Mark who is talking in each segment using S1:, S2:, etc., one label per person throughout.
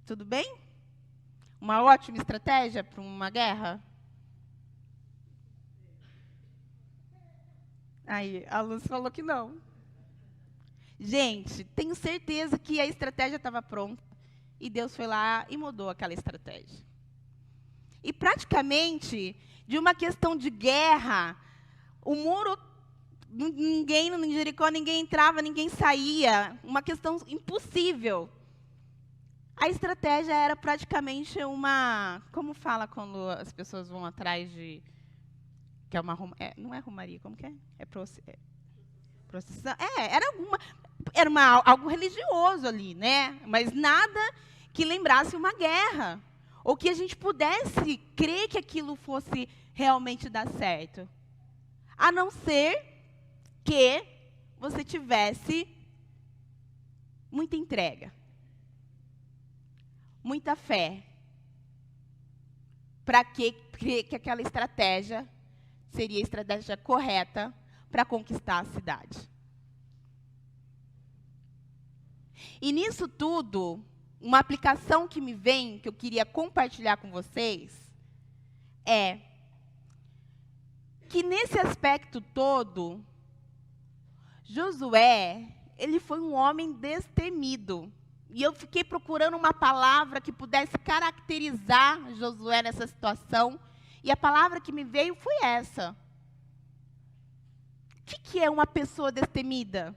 S1: Tudo bem? Uma ótima estratégia para uma guerra? Aí, a Luz falou que não. Gente, tenho certeza que a estratégia estava pronta e Deus foi lá e mudou aquela estratégia. E praticamente, de uma questão de guerra, o muro, ninguém em Jericó, ninguém entrava, ninguém saía, uma questão impossível. A estratégia era praticamente uma, como fala quando as pessoas vão atrás de, que é uma, não é romaria, como que é? Procissão. Algo religioso ali, né? Mas nada que lembrasse uma guerra. Ou que a gente pudesse crer que aquilo fosse realmente dar certo. A não ser que você tivesse muita entrega. Muita fé. Para que aquela estratégia seria a estratégia correta para conquistar a cidade. E nisso tudo, uma aplicação que me vem, que eu queria compartilhar com vocês, é que nesse aspecto todo, Josué, ele foi um homem destemido. E eu fiquei procurando uma palavra que pudesse caracterizar Josué nessa situação, e a palavra que me veio foi essa. O que é uma pessoa destemida?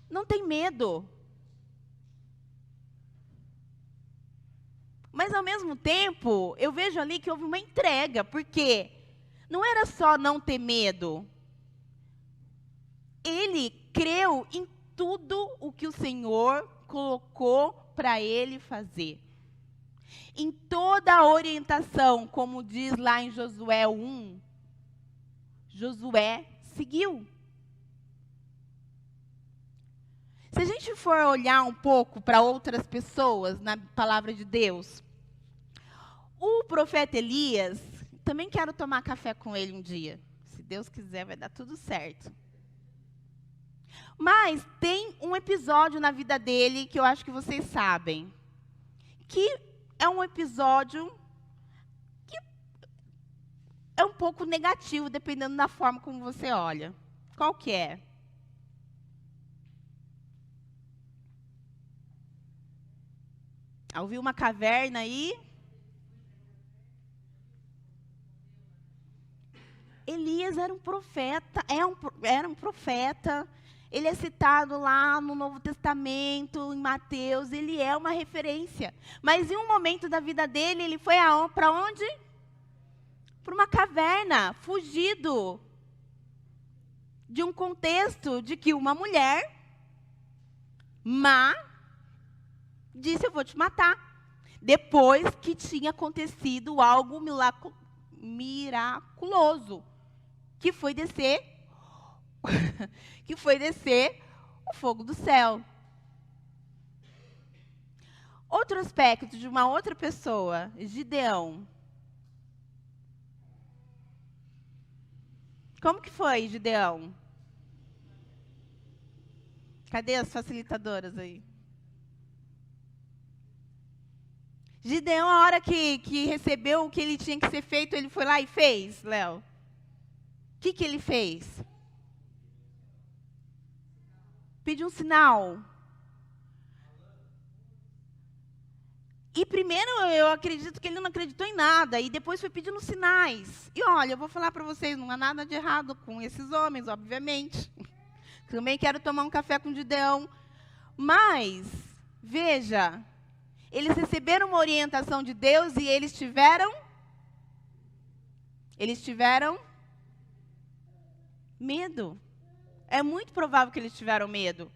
S1: Não tem medo. Mas, ao mesmo tempo, eu vejo ali que houve uma entrega, porque não era só não ter medo. Ele creu em tudo o que o Senhor colocou para ele fazer. Em toda a orientação, como diz lá em Josué 1, Josué seguiu. Se a gente for olhar um pouco para outras pessoas na palavra de Deus, o profeta Elias, também quero tomar café com ele um dia. Se Deus quiser, vai dar tudo certo. Mas tem um episódio na vida dele que eu acho que vocês sabem. Que é um episódio que é um pouco negativo, dependendo da forma como você olha. Qual que é? Ouviu uma caverna aí? Elias era um profeta, era um profeta. Ele é citado lá no Novo Testamento, em Mateus, ele é uma referência. Mas em um momento da vida dele, ele foi para onde? Para uma caverna, fugido de um contexto de que uma mulher má disse: eu vou te matar. Depois que tinha acontecido algo miraculoso, que foi descer o fogo do céu. Outro aspecto de uma outra pessoa, Gideão. Como que foi, Gideão? Cadê as facilitadoras aí? Gideão, a hora que recebeu o que ele tinha que ser feito, ele foi lá e fez, Léo. O que ele fez? Pediu um sinal. E primeiro, eu acredito que ele não acreditou em nada. E depois foi pedindo sinais. E olha, eu vou falar para vocês, não há nada de errado com esses homens, obviamente. Também quero tomar um café com o Gideão. Mas, veja, eles receberam uma orientação de Deus e eles tiveram medo. É muito provável que eles tiveram medo.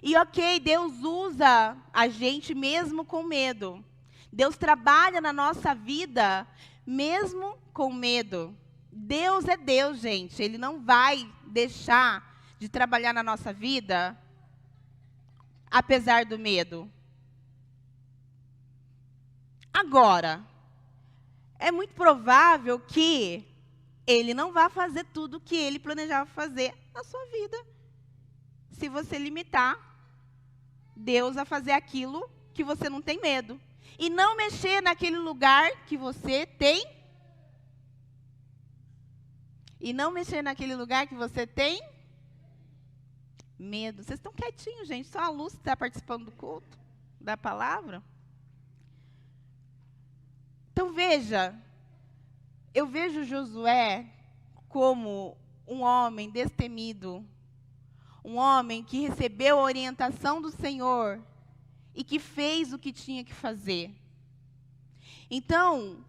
S1: E ok, Deus usa a gente mesmo com medo. Deus trabalha na nossa vida mesmo com medo. Deus é Deus, gente. Ele não vai deixar de trabalhar na nossa vida apesar do medo. Agora, é muito provável que ele não vá fazer tudo o que ele planejava fazer na sua vida, se você limitar Deus a fazer aquilo que você não tem medo. E não mexer naquele lugar que você tem. E não mexer naquele lugar que você tem medo. Vocês estão quietinhos, gente. Só a Lúcia está participando do culto, da palavra. Então veja, eu vejo Josué como um homem destemido, um homem que recebeu a orientação do Senhor e que fez o que tinha que fazer. Então,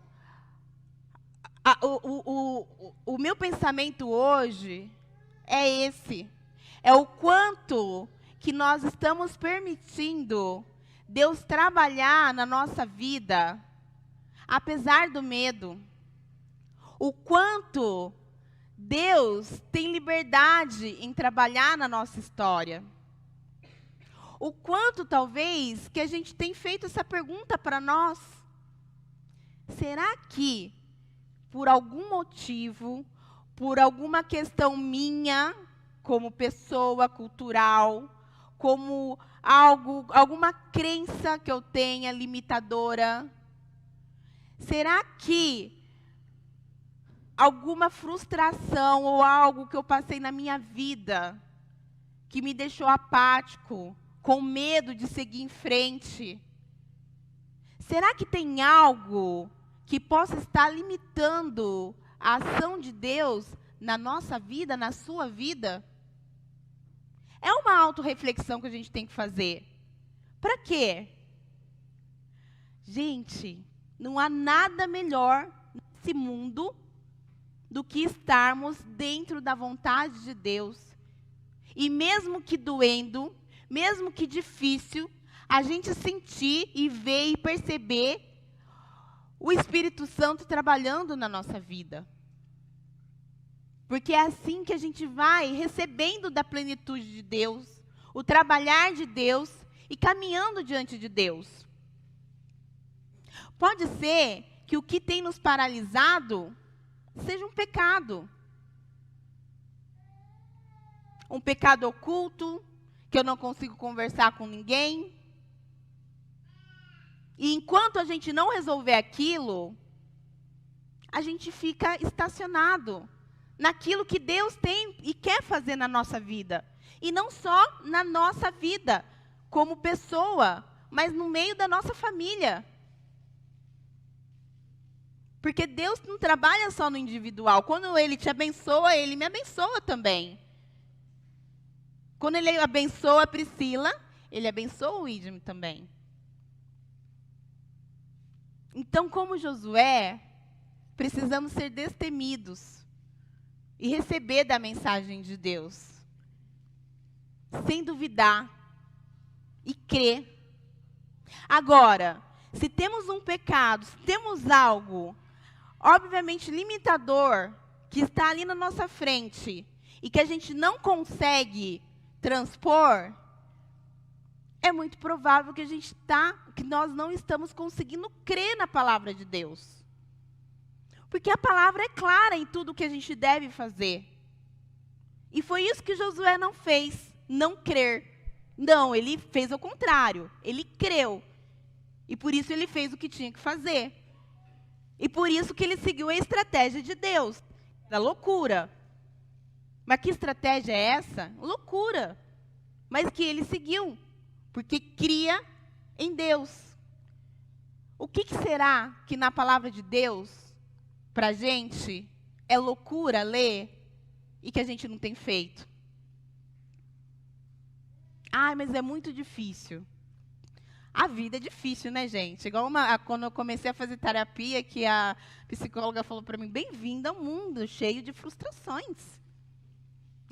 S1: o meu pensamento hoje é esse. É o quanto que nós estamos permitindo Deus trabalhar na nossa vida, apesar do medo. O quanto Deus tem liberdade em trabalhar na nossa história. O quanto, talvez, que a gente tem feito essa pergunta para nós. Será que, por algum motivo, por alguma questão minha, como pessoa cultural, como alguma crença que eu tenha limitadora, será que alguma frustração ou algo que eu passei na minha vida que me deixou apático, com medo de seguir em frente, será que tem algo que possa estar limitando a ação de Deus na nossa vida, na sua vida? É uma autorreflexão que a gente tem que fazer. Para quê? Gente, não há nada melhor nesse mundo do que estarmos dentro da vontade de Deus. E mesmo que doendo, mesmo que difícil, a gente sentir e ver e perceber o Espírito Santo trabalhando na nossa vida. Porque é assim que a gente vai recebendo da plenitude de Deus, o trabalhar de Deus e caminhando diante de Deus. Pode ser que o que tem nos paralisado seja um pecado. Um pecado oculto, que eu não consigo conversar com ninguém. E enquanto a gente não resolver aquilo, a gente fica estacionado naquilo que Deus tem e quer fazer na nossa vida. E não só na nossa vida, como pessoa, mas no meio da nossa família. Porque Deus não trabalha só no individual. Quando Ele te abençoa, Ele me abençoa também. Quando Ele abençoa a Priscila, Ele abençoa o Idem também. Então, como Josué, precisamos ser destemidos e receber da mensagem de Deus, sem duvidar e crer. Agora, se temos um pecado, se temos algo, obviamente limitador, que está ali na nossa frente, e que a gente não consegue transpor, é muito provável que nós não estamos conseguindo crer na palavra de Deus. Porque a palavra é clara em tudo que a gente deve fazer. E foi isso que Josué não fez, não crer. Não, ele fez o contrário, ele creu. E por isso ele fez o que tinha que fazer. E por isso que ele seguiu a estratégia de Deus, da loucura. Mas que estratégia é essa? Loucura. Mas que ele seguiu, porque cria em Deus. O que será que na palavra de Deus, para a gente, é loucura ler e que a gente não tem feito? Ai, mas é muito difícil. A vida é difícil, né, gente? Igual quando eu comecei a fazer terapia, que a psicóloga falou para mim, bem-vinda ao mundo cheio de frustrações.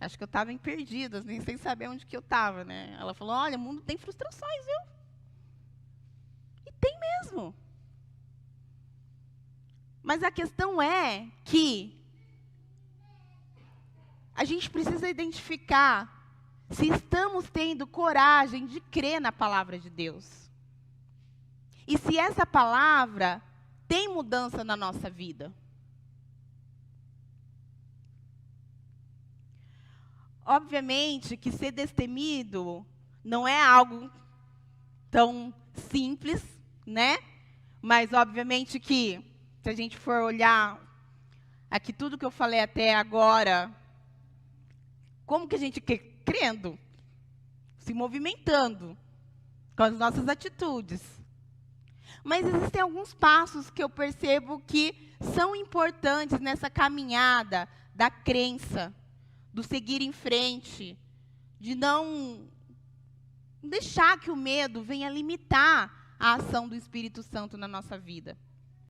S1: Acho que eu estava em perdidas, nem sem saber onde que eu estava, né? Ela falou, olha, o mundo tem frustrações, viu? E tem mesmo. Mas a questão é que a gente precisa identificar se estamos tendo coragem de crer na palavra de Deus. E se essa palavra tem mudança na nossa vida. Obviamente que ser destemido não é algo tão simples, né? Mas, obviamente, que, se a gente for olhar aqui tudo que eu falei até agora, como que a gente crendo? Se movimentando com as nossas atitudes. Mas existem alguns passos que eu percebo que são importantes nessa caminhada da crença, do seguir em frente, de não deixar que o medo venha limitar a ação do Espírito Santo na nossa vida.